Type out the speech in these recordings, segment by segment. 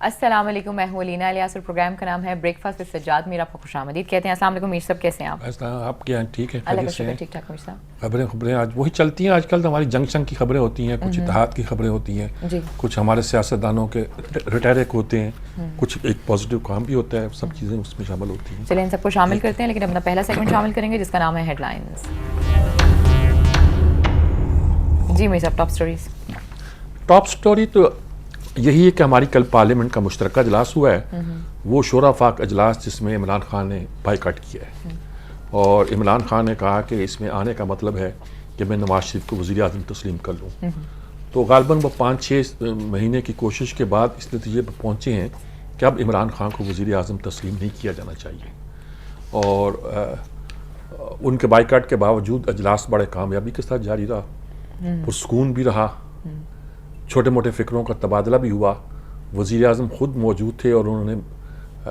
السلام علیکم، میں ہوں علینا الیاس اور پروگرام کا نام ہے بریک فاسٹ وذ سجاد. میرا آپ کو خوش آمدید کہتے ہیں. السلام علیکم میر صاحب، کیسے ہیں آپ؟ آپ کیا ٹھیک ہے؟ اللہ کا شکر، ٹھیک ٹھاک میر صاحب. خبریں آج وہی چلتی ہیں. آج کل تو ہماری جنگ کی خبریں ہوتی ہیں، کچھ اتحاد کی خبریں ہوتی ہیں جی. کچھ ہمارے سیاستدانوں کے ریٹائرک ہوتے ہیں، کچھ ایک پازیٹیو کام بھی ہوتا ہے، سب چیزیں اس میں شامل ہوتی ہیں. چلیں ان سب کو شامل کرتے ہیں، لیکن اپنا پہلا سیگمنٹ شامل کریں گے جس کا نام ہے ہیڈ لائنز. جی میر صاحب، ٹاپ سٹوریز. ٹاپ سٹوری تو یہی ہے کہ ہماری کل پارلیمنٹ کا مشترکہ اجلاس ہوا ہے، وہ شورا فاق اجلاس جس میں عمران خان نے بائیکاٹ کیا ہے. اور عمران خان نے کہا کہ اس میں آنے کا مطلب ہے کہ میں نواز شریف کو وزیر اعظم تسلیم کر لوں. تو غالباً وہ 5-6 مہینے کی کوشش کے بعد اس نتیجے پر پہنچے ہیں کہ اب عمران خان کو وزیر اعظم تسلیم نہیں کیا جانا چاہیے. اور ان کے بائیکاٹ کے باوجود اجلاس بڑے کامیابی کے ساتھ جاری رہا، پرسکون بھی رہا، چھوٹے موٹے فکروں کا تبادلہ بھی ہوا. وزیر اعظم خود موجود تھے اور انہوں نے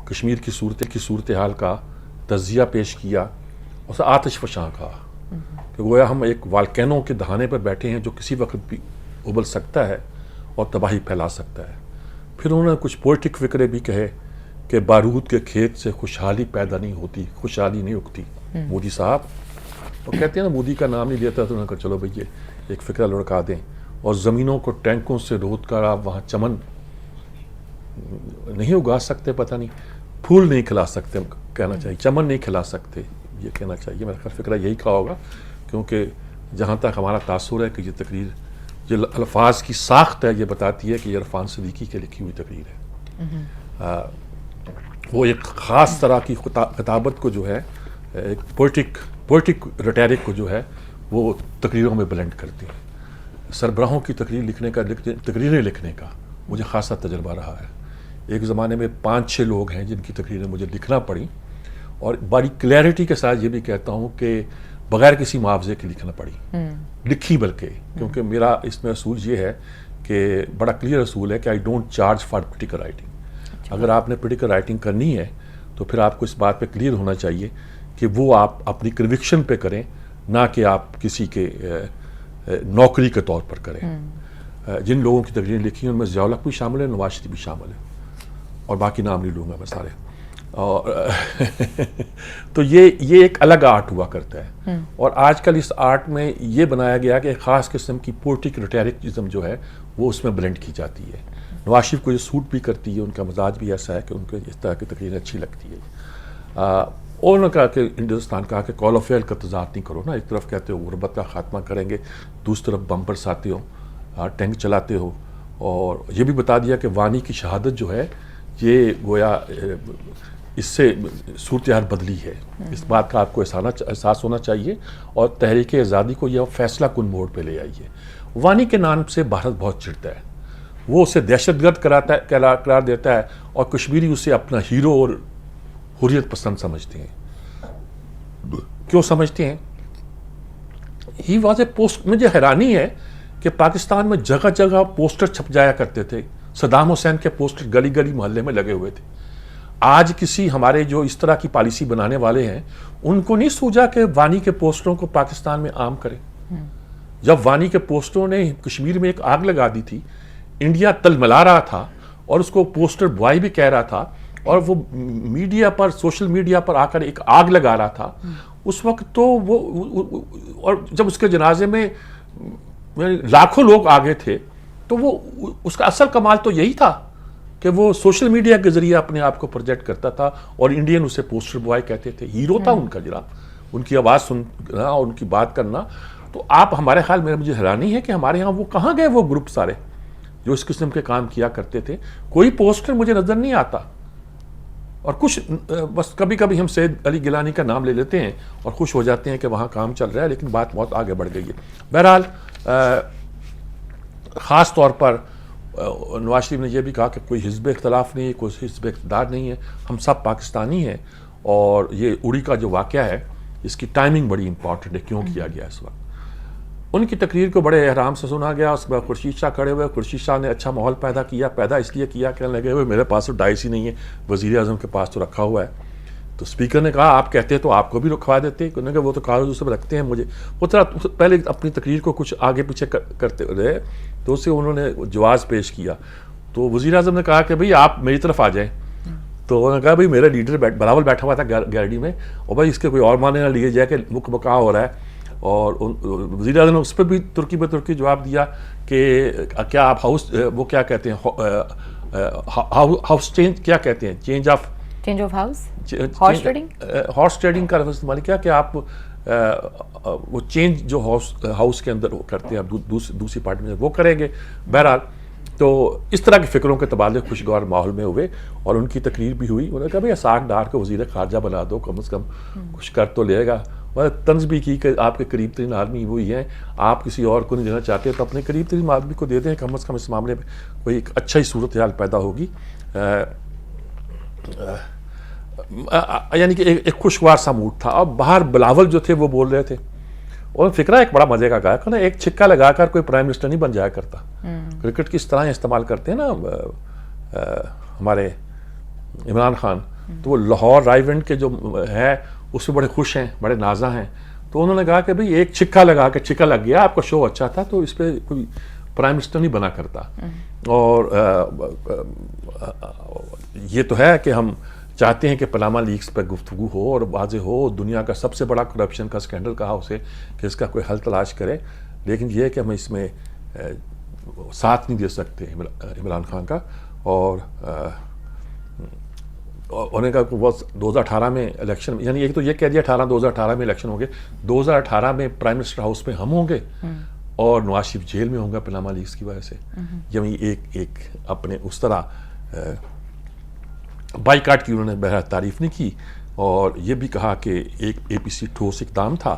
کشمیر کی صورتحال کا تجزیہ پیش کیا اور آتش فشاں کہا کہ گویا ہم ایک والکینو کے دہانے پر بیٹھے ہیں جو کسی وقت بھی ابل سکتا ہے اور تباہی پھیلا سکتا ہے. پھر انہوں نے کچھ پوئٹک فکرے بھی کہے کہ بارود کے کھیت سے خوشحالی پیدا نہیں ہوتی، خوشحالی نہیں اگتی. مودی صاحب وہ کہتے ہیں نا، مودی کا نام نہیں لیتا تو انہوں نے کہا چلو بھئی ایک فکرہ لڑکا دیں، اور زمینوں کو ٹینکوں سے رود کر آپ وہاں چمن نہیں اگا سکتے، پتہ نہیں پھول نہیں کھلا سکتے کہنا چاہیے، چمن نہیں کھلا سکتے یہ کہنا چاہیے. میرا خیال فکرہ یہی کہا ہوگا، کیونکہ جہاں تک ہمارا تاثر ہے کہ یہ تقریر جو الفاظ کی ساخت ہے یہ بتاتی ہے کہ یہ عرفان صدیقی کے لکھی ہوئی تقریر ہے. وہ ایک خاص طرح کی خطابت کو جو ہے، ایک پوئٹک ریٹیرک کو جو ہے وہ تقریروں میں بلینڈ کرتی ہیں. سربراہوں کی تقریریں لکھنے کا مجھے خاصا تجربہ رہا ہے. ایک زمانے میں 5-6 لوگ ہیں جن کی تقریریں مجھے لکھنا پڑیں، اور بڑی کلیئرٹی کے ساتھ یہ بھی کہتا ہوں کہ بغیر کسی معاوضے کے لکھنا پڑی، لکھی بلکہ، کیونکہ میرا اس میں اصول یہ ہے کہ بڑا کلیئر اصول ہے کہ I don't charge for practical writing. اگر آپ نے پریکٹیکل رائٹنگ کرنی ہے تو پھر آپ کو اس بات پہ کلیئر ہونا چاہیے کہ وہ آپ اپنی کنوکشن پہ کریں، نہ کہ آپ کسی کے نوکری کے طور پر کریں. جن لوگوں کی تقریریں لکھی ہیں ان میں ضیاء الحق بھی شامل ہے، نواز شریف بھی شامل ہے، اور باقی نام نہیں لوں گا میں سارے. اور تو یہ ایک الگ آرٹ ہوا کرتا ہے. اور آج کل اس آرٹ میں یہ بنایا گیا کہ ایک خاص قسم کی پوئٹک ریٹیرکزم جو ہے وہ اس میں بلینڈ کی جاتی ہے. نواز شریف کو یہ سوٹ بھی کرتی ہے، ان کا مزاج بھی ایسا ہے کہ ان کو اس طرح کی تقریریں اچھی لگتی ہے. اور انہوں نے کہا کہ ہندوستان کہا کہ کال آف فیئر کا تضاد نہیں کرو نا. ایک طرف کہتے ہو غربت کا خاتمہ کریں گے، دوسری طرف بم برساتے ہو، ٹینک چلاتے ہو. اور یہ بھی بتا دیا کہ وانی کی شہادت جو ہے یہ گویا اس سے صورتحال بدلی ہے. اس بات کا آپ کو احساس ہونا چاہیے، اور تحریک آزادی کو یہ فیصلہ کن موڑ پہ لے آئیے. وانی کے نام سے بھارت بہت چڑھتا ہے، وہ اسے دہشت گرد قرار دیتا ہے، اور کشمیری اسے اپنا ہیرو اور حریت پسند سمجھتے ہیں. کیوں سمجھتے ہیں؟ He was a post. مجھے حیرانی ہے کہ پاکستان میں جگہ جگہ پوسٹر چھپ جایا کرتے تھے. صدام حسین کے پوسٹر گلی گلی محلے میں لگے ہوئے تھے. آج کسی ہمارے جو اس طرح کی پالیسی بنانے والے ہیں ان کو نہیں سوچا کہ وانی کے پوسٹروں کو پاکستان میں عام کریں. جب وانی کے پوسٹروں نے کشمیر میں ایک آگ لگا دی تھی، انڈیا تلملا رہا تھا اور اس کو پوسٹر بوائے بھی کہہ رہا تھا، اور وہ میڈیا پر، سوشل میڈیا پر آ کر ایک آگ لگا رہا تھا اس وقت. تو وہ، اور جب اس کے جنازے میں لاکھوں لوگ آگے تھے، تو وہ اس کا اصل کمال تو یہی تھا کہ وہ سوشل میڈیا کے ذریعے اپنے آپ کو پروجیکٹ کرتا تھا، اور انڈین اسے پوسٹر بوائے کہتے تھے. ہیرو تھا ان کا جناب، ان کی آواز سننا اور ان کی بات کرنا. تو آپ ہمارے خیال میں، مجھے حیرانی ہے کہ ہمارے ہاں وہ کہاں گئے وہ گروپ سارے جو اس قسم کے کام کیا کرتے تھے. کوئی پوسٹر مجھے نظر نہیں آتا. اور کچھ بس کبھی کبھی ہم سید علی گیلانی کا نام لے لیتے ہیں اور خوش ہو جاتے ہیں کہ وہاں کام چل رہا ہے، لیکن بات بہت آگے بڑھ گئی ہے. بہرحال خاص طور پر نواز شریف نے یہ بھی کہا کہ کوئی حزب اختلاف نہیں ہے، کوئی حزب اقتدار نہیں ہے، ہم سب پاکستانی ہیں. اور یہ اڑی کا جو واقعہ ہے اس کی ٹائمنگ بڑی امپورٹنٹ ہے، کیوں کیا گیا اس وقت. ان کی تقریر کو بڑے احترام سے سنا گیا. اس کے بعد خورشید شاہ کھڑے ہوئے. خورشید شاہ نے اچھا ماحول پیدا اس لیے کیا کہ لگے ہوئے میرے پاس تو ڈائس ہی نہیں ہے، وزیر اعظم کے پاس تو رکھا ہوا ہے. تو اسپیکر نے کہا آپ کہتے تو آپ کو بھی رکھوا دیتے. انہوں نے کہا وہ تو کاغذ اسے رکھتے ہیں مجھے. وہ طرح پہلے اپنی تقریر کو کچھ آگے پیچھے کرتے رہے، تو اسے انہوں نے جواز پیش کیا. تو وزیر اعظم نے کہا کہ بھئی آپ میری طرف آ جائیں. تو انہوں نے کہا بھئی میرا لیڈر بلاول بیٹھا ہوا تھا گیلری میں, اور بھائی اس کے کوئی اور معنی نہ لیے جائے کہ مک بکا ہو رہا ہے. اور وزیر اعظم نے اس پہ بھی ترکی بہ ترکی جواب دیا کہ کیا آپ ہاؤس وہ کیا کہتے ہیں ہاؤس چینج کیا کہتے ہیں change of house horse trading کا لفظ استعمال کیا کہ آپ وہ چینج جو ہاؤس کے اندر کرتے ہیں آپ دوسری پارٹی میں وہ کریں گے. بہرحال تو اس طرح کی فکروں کے تبادلے خوشگوار ماحول میں ہوئے اور ان کی تقریر بھی ہوئی. انہوں نے کہا بھئی اسحاق ڈار کو وزیر خارجہ بنا دو, کم از کم کچھ کر تو لے گا. طنز بھی کی کہ آپ کے قریب ترین آدمی وہی ہیں, آپ کسی اور کو نہیں دینا چاہتے تو اپنے قریب ترین آدمی کو دے دیں, کم از کم اس معاملے میں کوئی ایک اچھا ہی صورتحال پیدا ہوگی. یعنی کہ ایک خوشگوار سا موڈ تھا. اور باہر بلاول جو تھے وہ بول رہے تھے, اور فکرہ ایک بڑا مزے کا کہا کہ نا ایک چھکا لگا کر کوئی پرائم منسٹر نہیں بن جایا کرتا. کرکٹ کی اس طرح استعمال کرتے ہیں نا ہمارے عمران خان, تو وہ لاہور رائیونڈ کے جو ہے اس میں بڑے خوش ہیں, بڑے نازاں ہیں. تو انہوں نے کہا کہ بھئی ایک چھکا لگا کے چھکا لگ گیا, آپ کا شو اچھا تھا تو اس پہ کوئی پرائم منسٹر نہیں بنا کرتا. اور یہ تو ہے کہ ہم چاہتے ہیں کہ پاناما لیکس پہ گفتگو ہو اور واضح ہو, دنیا کا سب سے بڑا کرپشن کا اسکینڈل کہا اسے, کہ اس کا کوئی حل تلاش کرے. لیکن یہ ہے کہ ہم اس میں ساتھ نہیں دے سکتے عمران خان کا. اور انہوں نے کہا کہ وہ 2018 میں الیکشن, یعنی ایک تو یہ کہہ دیا 2018 میں الیکشن ہوں گے, 2018 میں پرائم منسٹر ہاؤس میں ہم ہوں گے اور نواز شریف جیل میں ہوں گا پاناما لیکس کی وجہ سے. یعنی ایک اپنے اس طرح بائیکاٹ کی انہوں نے بہرحال تعریف نہیں کی, اور یہ بھی کہا کہ ایک اے پی سی ٹھوس اقدام تھا,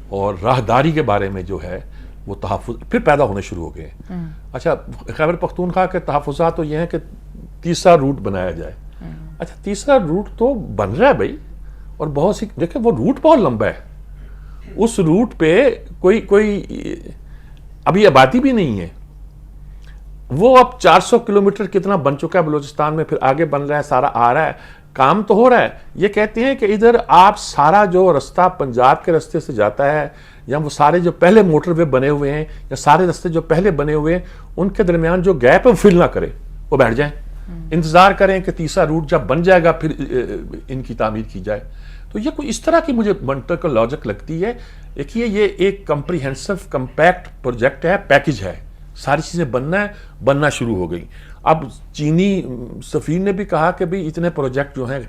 اور راہداری کے بارے میں جو ہے وہ تحفظ پھر پیدا ہونے شروع ہو گئے ہیں. اچھا, خیبر پختونخوا کے تحفظات تو یہ ہیں کہ تیسرا روٹ بنایا جائے. اچھا, تیسرا روٹ تو بن رہا ہے بھائی, اور بہت سی دیکھیں وہ روٹ بہت لمبا ہے. اس روٹ پہ کوئی ابھی آبادی بھی نہیں ہے. وہ اب 400 کلومیٹر کتنا بن چکا ہے بلوچستان میں, پھر آگے بن رہا ہے, سارا آ رہا ہے, کام تو ہو رہا ہے. یہ کہتے ہیں کہ ادھر آپ سارا جو رستہ پنجاب کے رستے سے جاتا ہے, یا وہ سارے جو پہلے موٹر وے بنے ہوئے ہیں, یا سارے رستے جو پہلے بنے ہوئے ہیں, ان کے درمیان جو گیپ ہے وہ فل نہ کرے, وہ بیٹھ جائیں, انتظار کریں کہ تیسرا روٹ جب بن جائے گا پھر ان کی تعمیر کی جائے. تو یہ کوئی اس طرح کی مجھے منطق اور لاجک لگتی ہے. دیکھیے یہ ایک کمپریہنسو کمپیکٹ پروجیکٹ ہے, پیکج ہے, ساری چیزیں بننا شروع ہو گئی. اب چینی سفیر نے بھی کہا کہ بھئی اتنے پروجیکٹ جو ہیں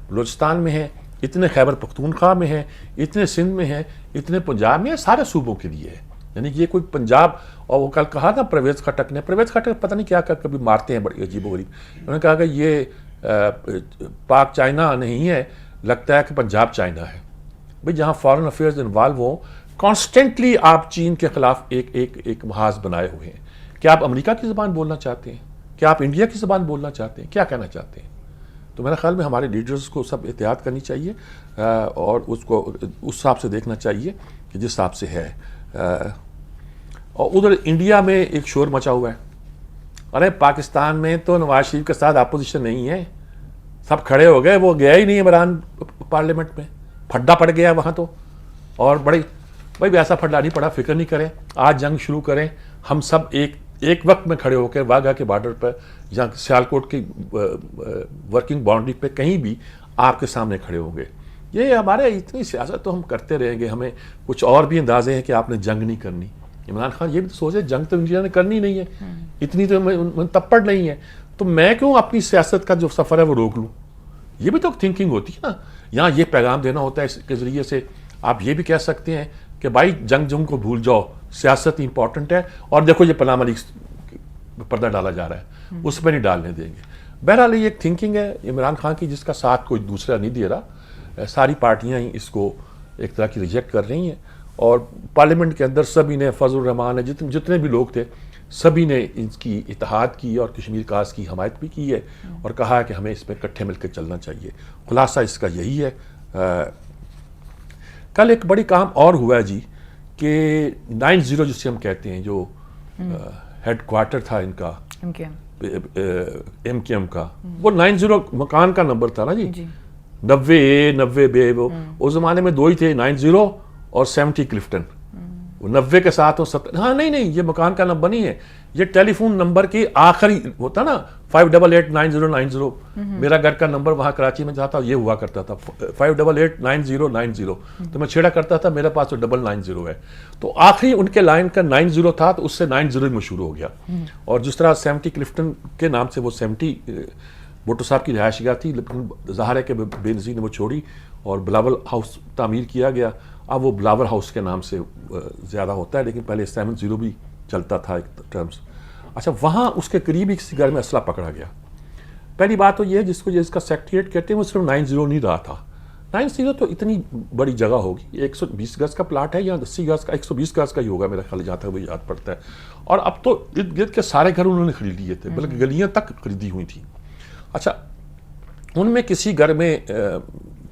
بلوچستان میں ہیں, اتنے خیبر پختونخوا میں ہیں, اتنے سندھ میں ہیں, اتنے پنجاب میں ہیں, سارے صوبوں کے لیے ہے. یعنی کہ یہ کوئی پنجاب, اور وہ کل کہا نا پرویز خٹک نے, پرویز خٹک پتہ نہیں کیا کبھی مارتے ہیں بڑی عجیب و غریب. انہوں نے کہا کہ یہ پاک چائنا نہیں ہے, لگتا ہے کہ پنجاب چائنا ہے. بھئی جہاں فارن افیئرز انوالو ہوں, کانسٹنٹلی آپ چین کے خلاف ایک محاذ بنائے ہوئے ہیں. کیا آپ امریکہ کی زبان بولنا چاہتے ہیں؟ کیا آپ انڈیا کی زبان بولنا چاہتے ہیں؟ کیا کہنا چاہتے ہیں؟ تو میرے خیال میں ہمارے لیڈرز کو سب احتیاط کرنی چاہیے, اور اس کو اس حساب سے دیکھنا چاہیے کہ جس حساب سے ہے. اور ادھر انڈیا میں ایک شور مچا ہوا ہے. ارے پاکستان میں تو نواز شریف کے ساتھ اپوزیشن نہیں ہے, سب کھڑے ہو گئے, وہ گیا ہی نہیں عمران پارلیمنٹ میں, پھڈا پڑ گیا وہاں تو. اور بھائی ویسا پھڈا نہیں پڑا, فکر نہیں کریں, آج جنگ شروع کریں, ہم سب ایک وقت میں کھڑے ہو کے واگھا کے بارڈر پر یا سیالکوٹ کی ورکنگ باؤنڈری پہ کہیں بھی آپ کے سامنے کھڑے ہوں گے. یہ ہمارے اتنی سیاست تو ہم کرتے رہیں گے, ہمیں کچھ اور بھی اندازے ہیں کہ آپ نے جنگ نہیں کرنی. عمران خان یہ بھی تو سوچے, جنگ تو انڈیا نے کرنی نہیں ہے, اتنی تو تپڑ نہیں ہے, تو میں کیوں اپنی سیاست کا جو سفر ہے وہ روک لوں. یہ بھی تو تھنکنگ ہوتی ہے نا. یہاں یہ پیغام دینا ہوتا ہے اس کے ذریعے سے. آپ یہ بھی کہہ سکتے ہیں کہ بھائی جنگ کو بھول جاؤ, سیاست امپورٹنٹ ہے, اور دیکھو یہ پاناما لیکس پردہ ڈالا جا رہا ہے, اس پہ نہیں ڈالنے دیں گے. بہرحال یہ ایک تھنکنگ ہے عمران خان کی, جس کا ساتھ کوئی دوسرا نہیں دے رہا. ساری پارٹیاں ہی اس کو ایک طرح کی ریجیکٹ کر رہی ہیں, اور پارلیمنٹ کے اندر سبھی نے, فضل الرحمان جتنے بھی لوگ تھے سبھی نے ان کی اتحاد کی اور کشمیر کاز کی حمایت بھی کی ہے, اور کہا ہے کہ ہمیں اس میں اکٹھے مل کے چلنا چاہیے. خلاصہ اس کا یہی ہے. کل ایک بڑی کام اور ہوا ہے جی, کہ 90 جسے ہم کہتے ہیں, جو ہیڈ کوارٹر تھا ان کا ایم کیو ایم کا, وہ 90 مکان کا نمبر تھا نا جی, 90A 90B. وہ اس زمانے میں دو ہی تھے, 90 اور 70 کلفٹن. 90 کے ساتھ ہو 70. ہاں نہیں یہ مکان کا نمبر نہیں ہے, یہ ٹیلی فون نمبر کی آخری ہوتا نا 58899090. میرا گھر کا نمبر وہاں کراچی میں جاتا یہ ہوا کرتا تھا 58899090. تو میں چھیڑا کرتا تھا میرے پاس تو 990 ہے. تو آخری ان کے لائن کا 90 تھا, تو اس سے 90 مشہور ہو گیا. اور جس طرح 70 کلفٹن کے نام سے وہ 70 بھٹو صاحب کی رہائش گاہ تھی, لیکن ظاہر ہے کہ بے نظیر نے وہ چھوڑی اور بلاول ہاؤس تعمیر کیا گیا. اب وہ بلاول ہاؤس کے نام سے زیادہ ہوتا ہے, لیکن پہلے 70 بھی چلتا تھا ایک ٹرمز. اچھا, وہاں اس کے قریب ہی کسی گھر میں اسلحہ پکڑا گیا. پہلی بات تو یہ ہے جس کا سیکٹریٹ کہتے ہیں وہ صرف 90 نہیں رہا تھا. 90 تو اتنی بڑی جگہ ہوگی, 120 گز کا پلاٹ ہے یا 80 گز کا, 120 گز کا ہی ہوگا میرا خیال, جہاں تک وہ یاد پڑتا ہے. اور اب تو ارد گرد کے سارے گھر انہوں نے خرید لیے تھے, بلکہ گلیاں تک خریدی ہوئی تھیں. اچھا, ان میں کسی گھر میں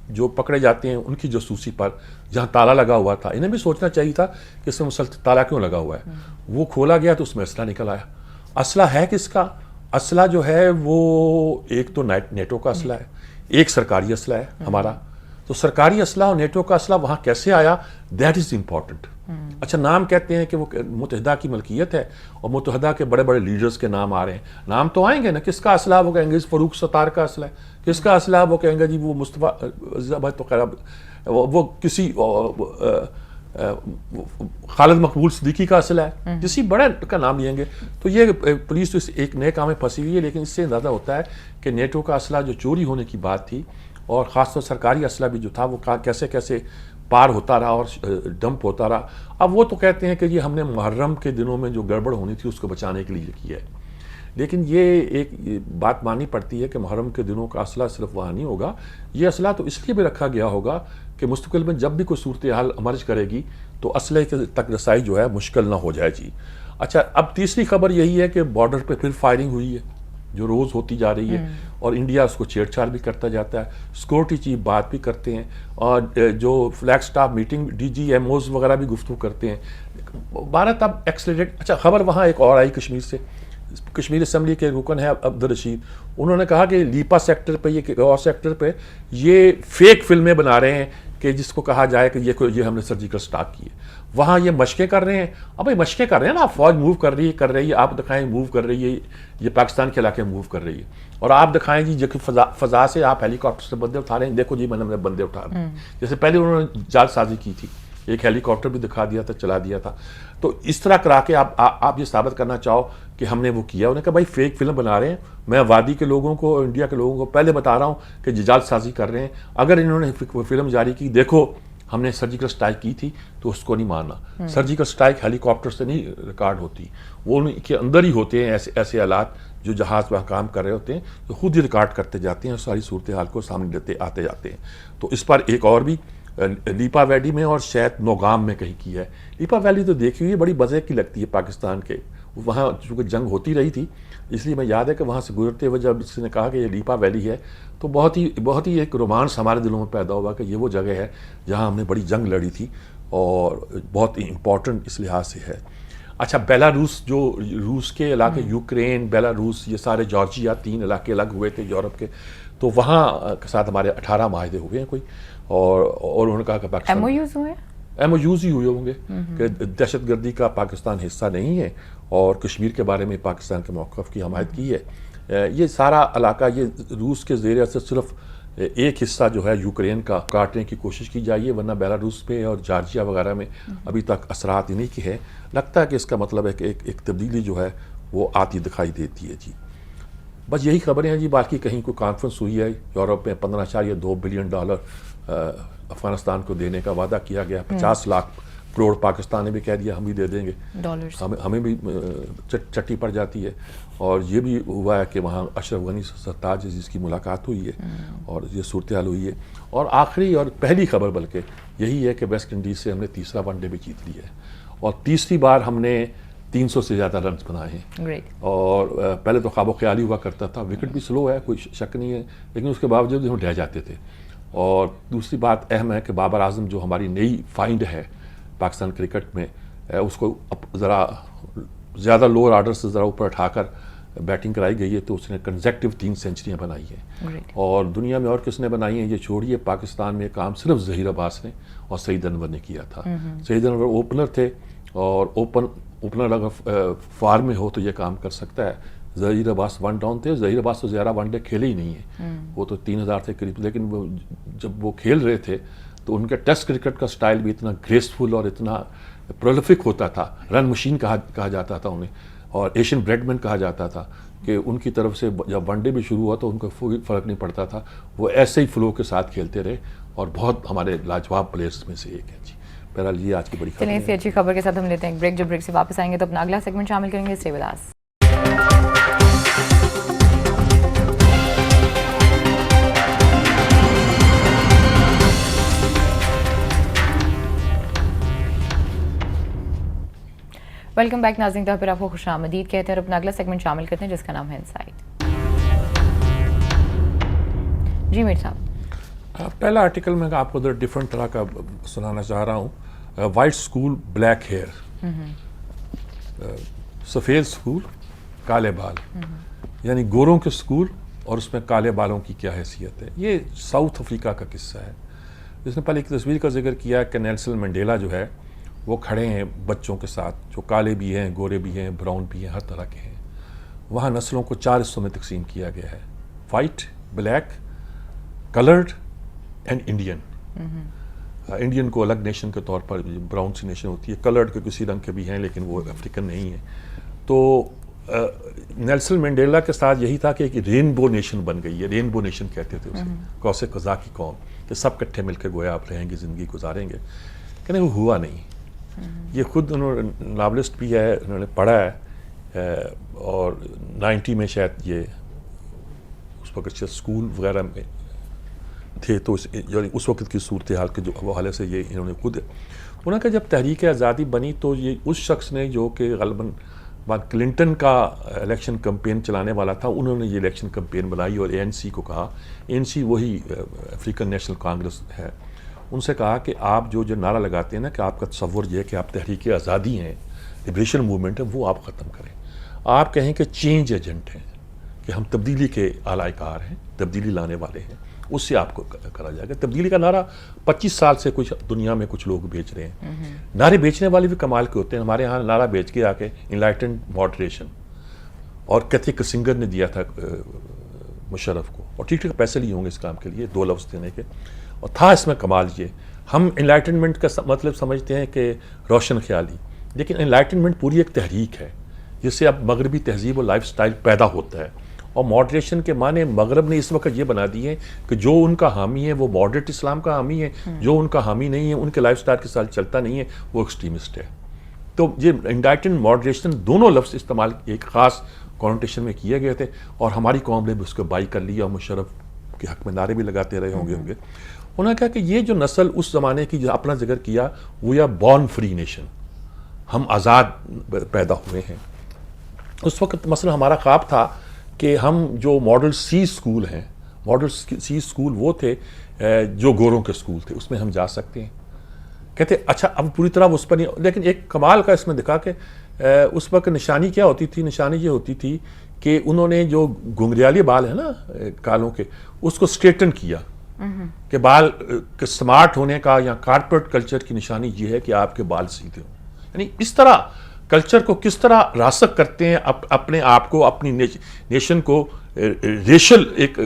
جو پکڑے جاتے ہیں ان کی جاسوسی پر جہاں تالا لگا ہوا تھا, انہیں بھی سوچنا چاہیے تھا کہ اس میں مسلسل تالا کیوں لگا ہوا ہے. وہ کھولا گیا تو اس میں اسلحہ نکل آیا. اسلحہ ہے کس کا؟ اسلحہ جو ہے وہ ایک تو نیٹو کا اسلحہ ہے, ایک سرکاری اسلحہ ہے ہمارا. تو سرکاری اسلحہ اور نیٹو کا اسلحہ وہاں کیسے آیا, دیٹ از امپورٹنٹ. اچھا, نام کہتے ہیں کہ وہ متحدہ کی ملکیت ہے اور متحدہ کے بڑے بڑے لیڈرز کے نام آ رہے ہیں. نام تو آئیں گے نا, کس کا اسلحہ وہ کہیں گے فاروق ستار کا اسلحہ ہے, کس کا اسلحہ وہ کہیں گے جی وہ مصطفیٰ تو خیر وہ کسی خالد مقبول صدیقی کا اسلحہ ہے, کسی بڑے کا نام لیں گے. تو یہ پولیس تو ایک نئے کام میں پھنسی ہوئی ہے. لیکن اس سے اندازہ ہوتا ہے کہ نیٹو کا اسلحہ جو چوری ہونے کی بات تھی, اور خاص طور سرکاری اسلحہ بھی جو تھا وہ کیسے کیسے پار ہوتا رہا اور ڈمپ ہوتا رہا. اب وہ تو کہتے ہیں کہ یہ ہم نے محرم کے دنوں میں جو گڑبڑ ہونی تھی اس کو بچانے کے لیے کیا ہے. لیکن یہ ایک بات ماننی پڑتی ہے کہ محرم کے دنوں کا اسلحہ صرف وہاں نہیں ہوگا. یہ اسلحہ تو اس لیے بھی رکھا گیا ہوگا کہ مستقبل میں جب بھی کوئی صورتحال امرج کرے گی تو اسلحے تک رسائی جو ہے مشکل نہ ہو جائے. جی اچھا, اب تیسری خبر یہی ہے کہ بارڈر پہ پھر فائرنگ ہوئی ہے جو روز ہوتی جا رہی ہے, اور انڈیا اس کو چھیڑ چھاڑ بھی کرتا جاتا ہے. سیکورٹی چیف بات بھی کرتے ہیں, اور جو flag staff meeting D G M Os وغیرہ بھی گفتگو کرتے ہیں. بھارت اب ایکسلریٹ. اچھا, خبر وہاں ایک اور آئی کشمیر سے, کشمیر اسمبلی کے رکن ہے عبدالرشید, انہوں نے کہا کہ لیپا سیکٹر پہ, یہ اور سیکٹر پہ یہ فیک فلمیں بنا رہے ہیں کہ جس کو کہا جائے کہ یہ ہم نے سرجیکل اسٹاک کی ہے. وہاں یہ مشقیں کر رہے ہیں. اب بھائی مشقیں کر رہے ہیں نا, فوج موو کر رہی ہے, آپ دکھائیں موو کر رہی ہے, یہ پاکستان کے علاقے میں موو کر رہی ہے, اور آپ دکھائیں جی فضا سے آپ ہیلی کاپٹر سے بندے اٹھا رہے ہیں, دیکھو جی میں نے بندے اٹھا رہے ہیں. جیسے پہلے انہوں نے جال سازی کی تھی, ایک ہیلی کاپٹر بھی دکھا دیا تھا, چلا دیا تھا. تو اس طرح کرا کے آپ یہ ثابت کرنا چاہو کہ ہم نے وہ کیا. انہوں نے کہا بھائی فیک فلم بنا رہے ہیں, میں وادی کے لوگوں کو, انڈیا کے لوگوں کو پہلے بتا رہا ہوں کہ جال سازی کر رہے ہیں. اگر انہوں نے فلم جاری کی, دیکھو ہم نے سرجیکل اسٹرائک کی تھی, تو اس کو نہیں ماننا. سرجیکل اسٹرائک ہیلی کاپٹر سے نہیں ریکارڈ ہوتی, وہ ان کے اندر ہی ہوتے ہیں ایسے آلات جو جہاز پر کام کر رہے ہوتے ہیں, تو خود ہی ریکارڈ کرتے جاتے ہیں اور ساری صورتحال کو سامنے آتے جاتے ہیں. تو اس پر ایک اور بھی لیپا ویلی میں اور شاید نوگام میں کہیں کی ہے. لیپا ویلی تو دیکھی ہوئی بڑی مزے کی لگتی ہے پاکستان کے, وہاں چونکہ جنگ ہوتی رہی تھی, اس لیے میں یاد ہے کہ وہاں سے گزرتے ہوئے جب کسی نے کہا کہ یہ لیپا ویلی ہے, تو بہت ہی ایک رومانس ہمارے دلوں میں پیدا ہوا کہ یہ وہ جگہ ہے جہاں ہم نے بڑی جنگ لڑی تھی, اور بہت امپورٹنٹ اس لحاظ سے ہے. اچھا, بیلاروس جو روس کے علاقے, یوکرین, بیلاروس, یہ سارے جارجیا, 3 علاقے الگ ہوئے تھے یورپ کے, تو وہاں کے ساتھ ہمارے 18 معاہدے ہوئے ہیں کوئی, اور انہوں نے کہا کہ پاکستان ایم او یوز ہی ہوئے ہوں گے کہ دہشت گردی کا پاکستان حصہ نہیں ہے, اور کشمیر کے بارے میں پاکستان کے موقف کی حمایت کی ہے. یہ سارا علاقہ یہ روس کے زیر اثر صرف ایک حصہ جو ہے یوکرین کا کاٹنے کی کوشش کی جائیے, ورنہ بیلاروس پہ اور جارجیا وغیرہ میں ابھی تک اثرات انہیں کے ہیں. لگتا ہے کہ اس کا مطلب ہے کہ ایک تبدیلی جو ہے وہ آتی دکھائی دیتی ہے. جی بس یہی خبریں ہیں جی. باقی کہیں کوئی کانفرنس ہوئی ہے یورپ میں, $15.2 بلین افغانستان کو دینے کا وعدہ کیا گیا, 50 لاکھ کروڑ پاکستان نے بھی کہہ دیا ہم بھی دے دیں گے, ہمیں بھی چٹی پڑ جاتی ہے. اور یہ بھی ہوا ہے کہ وہاں اشرف غنی سرتاج جس کی ملاقات ہوئی ہے اور یہ صورتحال ہوئی ہے. اور آخری اور پہلی خبر بلکہ یہی ہے کہ ویسٹ انڈیز سے ہم نے تیسرا ون ڈے بھی جیت لیا ہے, اور تیسری بار ہم نے 300 سے زیادہ رنز بنائے ہیں. اور پہلے تو خواب و خیال ہی ہوا کرتا تھا, وکٹ بھی سلو ہے کوئی شک نہیں ہے, لیکن اس کے باوجود ہم ڈہ جاتے تھے. اور دوسری بات اہم ہے کہ بابر اعظم جو ہماری نئی فائنڈ ہے پاکستان کرکٹ میں, اس کو ذرا زیادہ لوور آرڈر سے ذرا اوپر اٹھا کر بیٹنگ کرائی گئی ہے, تو اس نے کنزیکٹیو 3 سینچریاں بنائی ہیں. اور دنیا میں اور کس نے بنائی ہیں یہ چھوڑیے, پاکستان میں کام صرف ظہیر عباس نے اور سعید انور نے کیا تھا. سعید انور اوپنر تھے, اور اوپنر اگر فارم میں ہو تو یہ کام کر سکتا ہے. ظہیر عباس ون ڈاؤن تھے. ظہیر عباس تو زیادہ ون ڈے کھیلے ہی نہیں ہیں, وہ تو 3000 سے قریب, لیکن وہ جب وہ کھیل رہے تھے تو ان کے ٹیسٹ کرکٹ کا سٹائل بھی اتنا گریسفل اور اتنا پرولیفک ہوتا تھا. رن مشین کہا جاتا تھا انہیں, اور ایشین بریڈ مین کہا جاتا تھا, کہ ان کی طرف سے جب ون ڈے بھی شروع ہوا تو ان کو فرق نہیں پڑتا تھا. وہ ایسے ہی فلو کے ساتھ کھیلتے رہے اور بہت ہمارے لاجواب پلیئرز میں سے ایک ہے جی. بہرحال یہ آج کی بڑی خبر ہے. چلیے اسی اچھی خبر کے ساتھ ہم لیتے ہیں بریک. جب بریک سے واپس آئیں گے تو اپنا اگلا سیگمنٹ شامل کریں گے. Stay with us. Welcome back ناظرین. پھر آپ کو خوش آمدید کہتے ہیں اور اپنا اگلا سیگمنٹ شامل کرتے ہیں جس کا نام ہے انسائٹ. جی میر صاحب, پہلا آرٹیکل میں آپ کو ڈفرنٹ طرح کا سنانا چاہ رہا ہوں. وائٹ اسکول بلیک ہیئر, سفید اسکول کالے بال, یعنی گوروں کے اسکول اور اس میں کالے بالوں کی کیا حیثیت ہے. یہ ساؤتھ افریقہ کا قصہ ہے. جس نے پہلے ایک تصویر کا ذکر کیا کہ نیلسن منڈیلا جو ہے وہ کھڑے ہیں بچوں کے ساتھ, جو کالے بھی ہیں, گورے بھی ہیں, براؤن بھی ہیں, ہر طرح کے ہیں. وہاں نسلوں کو 4 حصوں میں تقسیم کیا گیا ہے: white, black, coloured and Indian. Indian کو الگ نیشن کے طور پر براؤن سی نیشن ہوتی ہے, کلرڈ کے کسی رنگ کے بھی ہیں لیکن وہ افریقن نہیں ہیں. تو نیلسن منڈیلا کے ساتھ یہی تھا کہ ایک رینبو نیشن بن گئی ہے. رینبو نیشن کہتے تھے اسے, قوس قزح کی قوم, کہ سب کٹھے مل کے گویا آپ رہیں گے, زندگی گزاریں گے. کہ وہ ہوا نہیں. یہ خود انہوں نے ناولسٹ بھی ہے, انہوں نے پڑھا ہے, اور 90 میں شاید یہ اس وقت اسکول وغیرہ میں تھے, تو اس وقت کی صورتحال کے جو حوالے سے یہ انہوں نے خود, انہوں نے کہا جب تحریک آزادی بنی تو یہ اس شخص نے جو کہ غالباً بعد کلنٹن کا الیکشن کمپین چلانے والا تھا, انہوں نے یہ الیکشن کمپین بنائی اور ANC کو کہا, ANC وہی افریقن نیشنل کانگریس ہے, ان سے کہا کہ آپ جو نعرہ لگاتے ہیں نا کہ آپ کا تصور یہ ہے کہ آپ تحریک آزادی ہیں, لبریشن موومنٹ ہے, وہ آپ ختم کریں. آپ کہیں کہ چینج ایجنٹ ہیں, کہ ہم تبدیلی کے آلائے کار ہیں, تبدیلی لانے والے ہیں, اس سے آپ کو کرا جائے گا. تبدیلی کا نعرہ 25 سال سے کچھ دنیا میں کچھ لوگ بیچ رہے ہیں. نعرے بیچنے والے بھی کمال کے ہوتے ہیں. ہمارے ہاں نعرہ بیچ کے آ کے انلائٹنڈ ماڈریشن, اور کیتھی کسنگر نے دیا تھا مشرف کو, اور ٹھیک ٹھیک پیسے لیے ہوں گے اس کام کے لیے 2 لفظ دینے کے, اور تھا اس میں کمال. یہ ہم انلائٹنمنٹ کا مطلب سمجھتے ہیں کہ روشن خیالی, لیکن انلائٹنمنٹ پوری ایک تحریک ہے جس سے اب مغربی تہذیب اور لائف سٹائل پیدا ہوتا ہے. اور ماڈریشن کے معنی مغرب نے اس وقت یہ بنا دی ہیں کہ جو ان کا حامی ہے وہ ماڈریٹ اسلام کا حامی ہے, جو ان کا حامی نہیں ہے, ان کے لائف سٹائل کے ساتھ چلتا نہیں ہے, وہ ایکسٹریمسٹ ہے. تو یہ انلائٹنڈ ماڈریشن دونوں لفظ استعمال ایک خاص کانوٹیشن میں کیے گئے تھے, اور ہماری قوم نے بھی اس کو بائی کر لیا, اور مشرف کے حق میں نعرے بھی لگاتے رہے ہوں گے. انہوں نے کہا کہ یہ جو نسل اس زمانے کی جو اپنا ذکر کیا, وہ یا بورن فری نیشن, ہم آزاد پیدا ہوئے ہیں. اس وقت مثلا ہمارا خواب تھا کہ ہم جو ماڈل سی اسکول ہیں, ماڈل سی اسکول وہ تھے جو گوروں کے اسکول تھے, اس میں ہم جا سکتے ہیں. کہتے اچھا اب پوری طرح اس پر نہیں, لیکن ایک کمال کا اس میں دکھا کہ اس وقت نشانی کیا ہوتی تھی. نشانی یہ ہوتی تھی کہ انہوں نے جو گھنگریالی بال ہیں نا کالوں کے, اس کو اسٹریٹن کیا, کہ بال کے سمارٹ ہونے کا یا کارپوریٹ کلچر کی نشانی یہ ہے کہ آپ کے بال سیدھے ہوں. یعنی اس طرح کلچر کو کس طرح راسخ کرتے ہیں, اپنے آپ کو, اپنی نیشن کو, ریشل ایک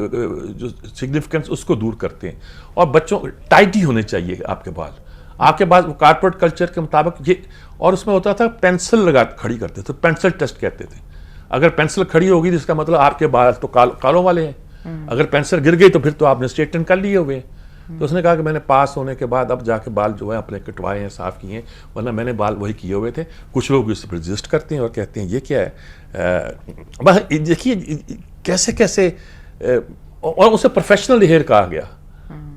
جو سگنیفیکنس اس کو دور کرتے ہیں. اور بچوں ٹائٹی ہونے چاہیے آپ کے بال, آپ کے بعد وہ کارپوریٹ کلچر کے مطابق یہ, اور اس میں ہوتا تھا پینسل لگا کھڑی کرتے تھے, پینسل ٹیسٹ کہتے تھے. اگر پینسل کھڑی ہوگی تو اس کا مطلب آپ کے بال تو کالوں والے ہیں, اگر پینسل گر گئی تو پھر تو آپ نے اسٹریٹن کر لیے ہوئے. تو اس نے کہا کہ میں نے پاس ہونے کے بعد اب جا کے بال جو ہے اپنے کٹوائے ہیں, صاف کیے ہیں, ورنہ میں نے بال وہی کیے ہوئے تھے. کچھ لوگ اس پر رجسٹ کرتے ہیں اور کہتے ہیں یہ کیا ہے. دیکھیے کیسے کیسے, اور اسے پروفیشنل ہیئر کہا گیا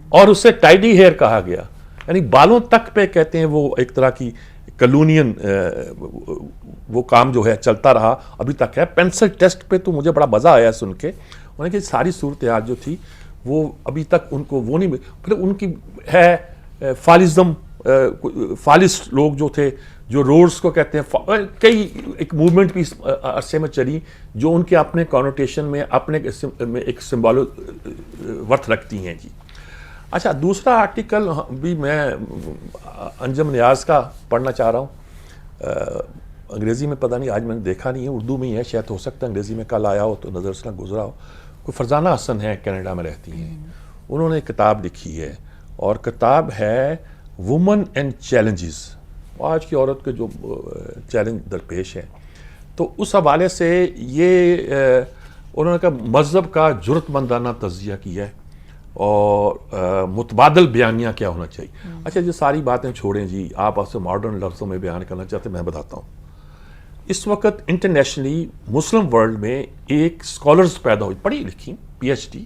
اور اسے ٹائڈی ہیئر کہا گیا. یعنی بالوں تک پہ کہتے ہیں وہ ایک طرح کی کلونین وہ کام جو ہے چلتا رہا ابھی تک ہے. پینسل ٹیسٹ پہ تو مجھے بڑا مزہ آیا سن کے, انہوں نے کہ ساری صورتحال جو تھی وہ ابھی تک ان کو وہ نہیں, پھر ان کی ہے فالزم, فالس لوگ جو تھے, جو روڈز کو کہتے ہیں, کئی ایک موومنٹ بھی اس عرصے میں چلی جو ان کے اپنے کانوٹیشن میں اپنے ایک سمبول ورتھ رکھتی ہیں جی. اچھا دوسرا آرٹیکل بھی میں انجم نیاز کا پڑھنا چاہ رہا ہوں. انگریزی میں پتہ نہیں، آج میں نے دیکھا نہیں ہے، اردو میں ہی ہے شاید، ہو سکتا ہے انگریزی میں کل آیا ہو تو نظر سے نہ گزرا ہو. کوئی فرزانہ حسن ہے، کینیڈا میں رہتی ہیں، انہوں نے کتاب لکھی ہے اور کتاب ہے وومن اینڈ چیلنجز، آج کی عورت کے جو چیلنج درپیش ہیں. تو اس حوالے سے یہ انہوں نے کہا مذہب کا جرت مندانہ تجزیہ کیا ہے اور متبادل بیانیہ کیا ہونا چاہیے. اچھا یہ ساری باتیں چھوڑیں جی، آپ سے ماڈرن لفظوں میں بیان کرنا چاہتے ہیں، میں بتاتا ہوں. اس وقت انٹرنیشنلی مسلم ورلڈ میں ایک اسکالرز پیدا ہوئی، پڑھی لکھی PhD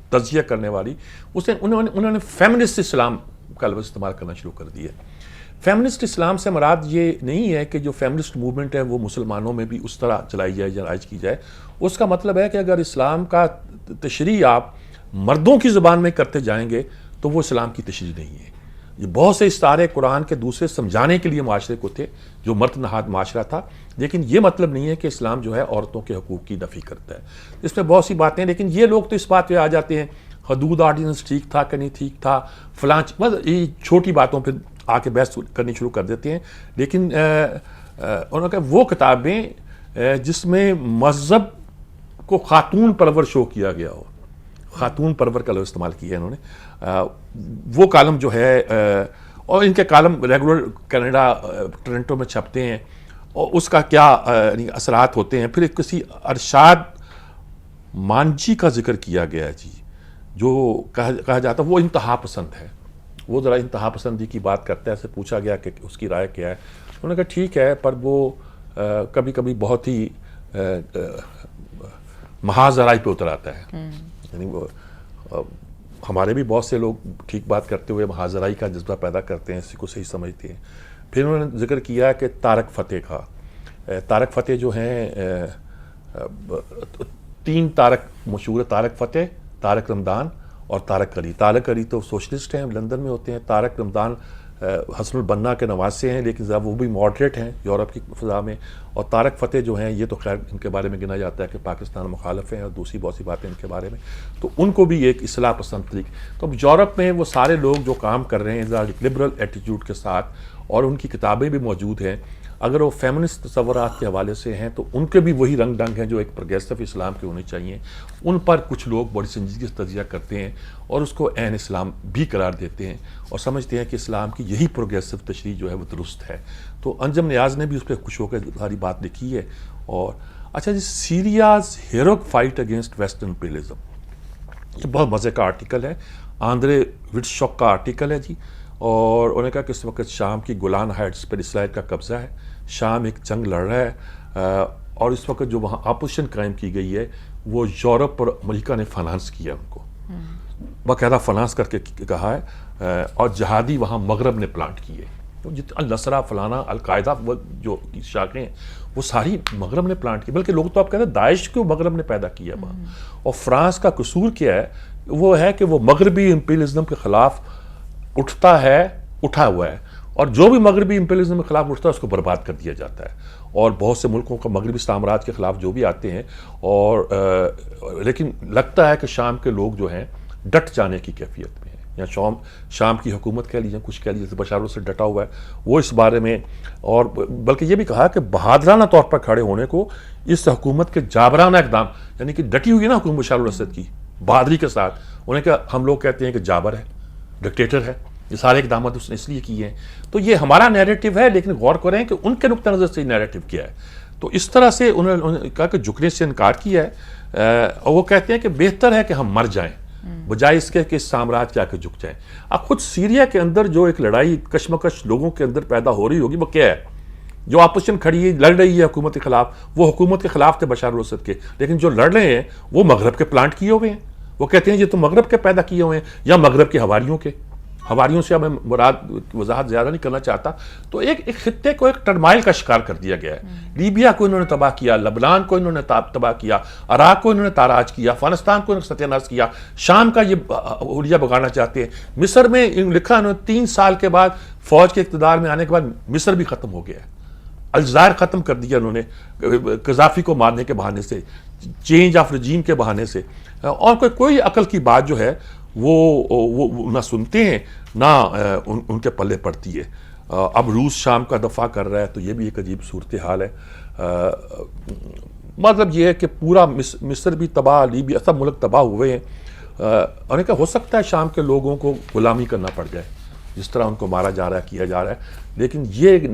تجزیہ کرنے والی، انہوں نے فیمنسٹ اسلام کا لفظ استعمال کرنا شروع کر دیا. فیمنسٹ اسلام سے مراد یہ نہیں ہے کہ جو فیمنسٹ موومنٹ ہے وہ مسلمانوں میں بھی اس طرح چلائی جائے یا رائج کی جائے. اس کا مطلب ہے کہ اگر اسلام کا تشریح آپ مردوں کی زبان میں کرتے جائیں گے تو وہ اسلام کی تشریح نہیں ہے. یہ بہت سے استعارے قرآن کے دوسرے سمجھانے کے لیے معاشرے کو تھے جو مرد نہاد معاشرہ تھا، لیکن یہ مطلب نہیں ہے کہ اسلام جو ہے عورتوں کے حقوق کی نفی کرتا ہے. اس میں بہت سی باتیں، لیکن یہ لوگ تو اس بات پہ آ جاتے ہیں حدود آرڈیننس ٹھیک تھا کہ نہیں ٹھیک تھا فلاں، یہ چھوٹی باتوں پہ آ کے بحث کرنی شروع کر دیتے ہیں. لیکن انہوں نے کہا وہ کتابیں جس میں مذہب کو خاتون پرور شو کیا گیا ہو، خاتون پرور کا لفظ استعمال کیا ہے انہوں نے، وہ کالم جو ہے، اور ان کے کالم ریگولر کینیڈا ٹورنٹو میں چھپتے ہیں، اور اس کا کیا اثرات ہوتے ہیں. پھر کسی ارشاد مانجی کا ذکر کیا گیا ہے جی، جو کہا جاتا ہے وہ انتہا پسند ہے، وہ ذرا انتہا پسندی کی بات کرتا ہے. اسے پوچھا گیا کہ اس کی رائے کیا ہے، انہوں نے کہا ٹھیک ہے، پر وہ کبھی کبھی بہت ہی محاذ آرائی پہ اتر آتا ہے. یعنی وہ ہمارے بھی بہت سے لوگ ٹھیک بات کرتے ہوئے محاذ آرائی کا جذبہ پیدا کرتے ہیں، اسی کو صحیح سمجھتے ہیں. پھر انہوں نے ذکر کیا کہ طارق فتح کا، طارق فتح جو ہیں 3 طارق مشہور ہے، طارق فتح، طارق رمضان اور طارق علی. طارق علی تو سوشلسٹ ہیں، لندن میں ہوتے ہیں. طارق رمضان حسن البنا کے نواسے ہیں، لیکن وہ بھی ماڈریٹ ہیں یورپ کی فضا میں. اور طارق فتح جو ہیں یہ تو خیر ان کے بارے میں گنا جاتا ہے کہ پاکستان مخالف ہیں اور دوسری بہت سی باتیں ان کے بارے میں، تو ان کو بھی ایک اصلاح پسند طریقے. تو اب یورپ میں وہ سارے لوگ جو کام کر رہے ہیں ذرا لبرل ایٹیٹیوڈ کے ساتھ، اور ان کی کتابیں بھی موجود ہیں. اگر وہ فیمنسٹ تصورات کے حوالے سے ہیں تو ان کے بھی وہی رنگ ڈنگ ہیں جو ایک پروگریسو اسلام کے ہونے چاہیے. ان پر کچھ لوگ بڑی سنجیدگی سے تجزیہ کرتے ہیں اور اس کو عین اسلام بھی قرار دیتے ہیں اور سمجھتے ہیں کہ اسلام کی یہی پروگریسو تشریح جو ہے وہ درست ہے. تو انجم نیاز نے بھی اس پہ خوش ہو کے ساری بات لکھی ہے. اور اچھا جی، سیریاز ہیروک فائٹ اگینسٹ ویسٹرن امپیریلزم، یہ بہت مزے کا آرٹیکل ہے، آندرے وٹشاک کا آرٹیکل ہے جی. اور انہوں نے کہا کہ اس وقت شام کی گولان ہائٹس پر اسرائیل کا قبضہ ہے، شام ایک جنگ لڑ رہا ہے، اور اس وقت جو وہاں اپوزیشن قائم کی گئی ہے وہ یورپ اور امریکہ نے فنانس کیا ان کو، باقاعدہ فنانس کر کے کہا ہے. اور جہادی وہاں مغرب نے پلانٹ کیے، النصرہ فلانا القاعدہ وہ جو شاخیں ہیں وہ ساری مغرب نے پلانٹ کی. بلکہ لوگ تو آپ کہتے ہیں داعش کو مغرب نے پیدا کیا وہاں. اور فرانس کا قصور کیا ہے، وہ ہے کہ وہ مغربی امپیریلزم کے خلاف اٹھتا ہے، اٹھا ہوا ہے، اور جو بھی مغربی امپیریلزم کے خلاف اٹھتا ہے اس کو برباد کر دیا جاتا ہے. اور بہت سے ملکوں کا مغربی استعمارات کے خلاف جو بھی آتے ہیں، اور لیکن لگتا ہے کہ شام کے لوگ جو ہیں ڈٹ جانے کی کیفیت میں ہیں، یا شام کی حکومت کہہ لیجیے، کچھ کہہ لیجیے، بشار الاسد ڈٹا ہوا ہے وہ اس بارے میں. اور بلکہ یہ بھی کہا کہ بہادرانہ طور پر کھڑے ہونے کو اس حکومت کے جابرانہ اقدام، یعنی کہ ڈٹی ہوئی نا حکومت بشار الاسد کی بہادری کے ساتھ. انہیں کہ ہم لوگ کہتے ہیں کہ جابر ہے، ڈکٹیٹر ہے، یہ سارے اقدامات اس نے اس لیے کیے ہیں. تو یہ ہمارا نیریٹو ہے، لیکن غور کریں کہ ان کے نقطہ نظر سے نیریٹو کیا ہے. تو اس طرح سے انہوں نے کہا کہ جھکنے سے انکار کیا ہے، اور وہ کہتے ہیں کہ بہتر ہے کہ ہم مر جائیں بجائے اس کے کہ اس سامراج کے آ کے جھک جائیں. اب خود سیریا کے اندر جو ایک لڑائی کشمکش لوگوں کے اندر پیدا ہو رہی ہوگی وہ کیا ہے؟ جو اپوزیشن کھڑی ہے لڑ رہی ہے حکومت کے خلاف، وہ حکومت کے خلاف تھے بشار الاسد کے، لیکن جو لڑ رہے ہیں وہ مغرب کے پلانٹ کیے ہوئے ہیں. وہ کہتے ہیں یہ تو مغرب کے پیدا کیے ہوئے ہیں یا مغرب کے حواریوں کے. حواریوں سے اب میں مراد وضاحت زیادہ نہیں کرنا چاہتا. تو ایک خطے کو ایک ٹرمائل کا شکار کر دیا گیا ہے. لیبیا کو انہوں نے تباہ کیا، لبنان کو انہوں نے تباہ کیا، عراق کو انہوں نے تاراج کیا، افغانستان کو انہوں نے ستیہ ناش کیا، شام کا یہ حلیہ بگاڑنا چاہتے ہیں. مصر میں لکھا انہوں نے 3 سال کے بعد فوج کے اقتدار میں آنے کے بعد مصر بھی ختم ہو گیا ہے. الجزائر ختم کر دیا انہوں نے قذافی کو مارنے کے بہانے سے، چینج آف رجیم کے بہانے سے. اور کوئی عقل کی بات جو ہے وہ نہ سنتے ہیں نہ ان کے پلے پڑتی ہے. اب روس شام کا دفاع کر رہا ہے، تو یہ بھی ایک عجیب صورتحال ہے. مطلب یہ ہے کہ پورا مصر بھی تباہ، لیبیا سب ملک تباہ ہوئے ہیں. اور کہ ہو سکتا ہے شام کے لوگوں کو غلامی کرنا پڑ جائے، جس طرح ان کو مارا جا رہا ہے، کیا جا رہا ہے، لیکن یہ